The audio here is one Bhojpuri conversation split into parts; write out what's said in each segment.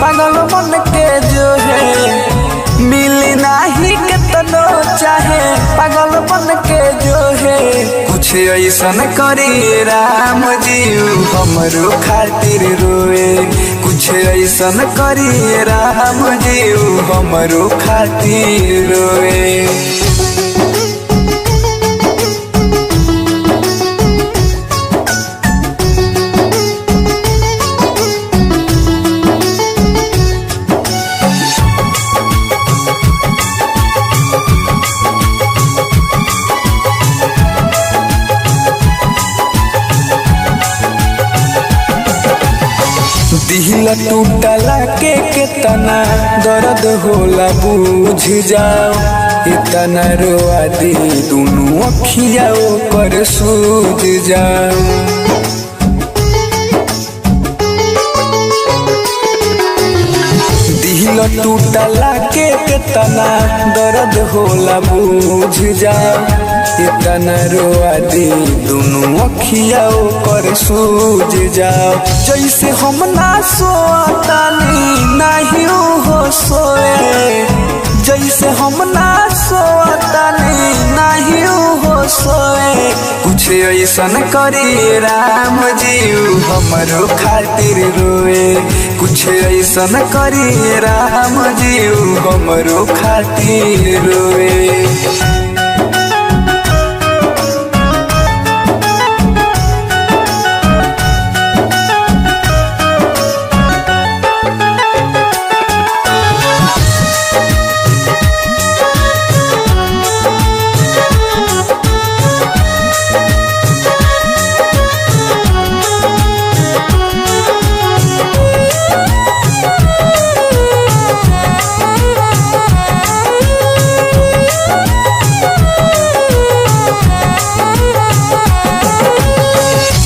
पागल मन के जो है मिली नाही कितनो चाहे पागल मन के जो है कुछ ऐसन करी राम जी हमरो खातिर रोए कुछ ऐसन करी राम जी हमरो खातिर रोए। दिल टूटला के कितना दर्द होला बुझ जाओ इतना रोआ दी दोनों अखिया पर सूझ जाओ। दिल टूटला के कितना दर्द होला बुझ जाओ इतना रोआ दी दोनों अखिया पर सूझ जाओ। जैसे हम ना सोतानी नहीं हो सोए जैसे हम ना सोतानी नहीं हो सोए कुछ ऐसन करी राम जी हमरो खातिर रोए कुछ ऐसन करी राम जी हमरो खातिर रोए।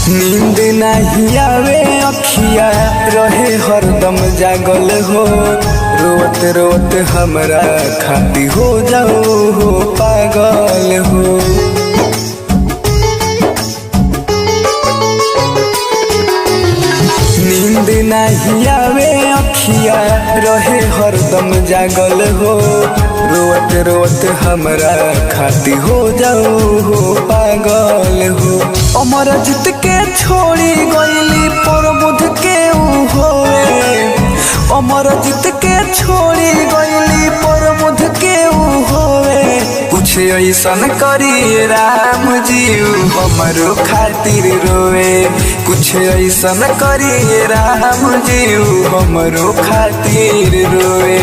नींद नहीं आवे अखिया रहे हरदम जागल हो रोत रोत हमरा खाती हो जाओ हो पागल हो। नींद नहीं आवे अखिया रहे हरदम जागल हो रोत रोत हमरा खाती हो जाओ हो पागल हो। अमर जीत के छोड़ी गईली प्रबुद्ध के होए अमर जीत के छोड़ी गईली प्रबुद्ध के होए कुछ ऐसन करी राम जी हमरो खातिर रोए कुछ ऐसन करी राम जी हमरो खातिर रोए।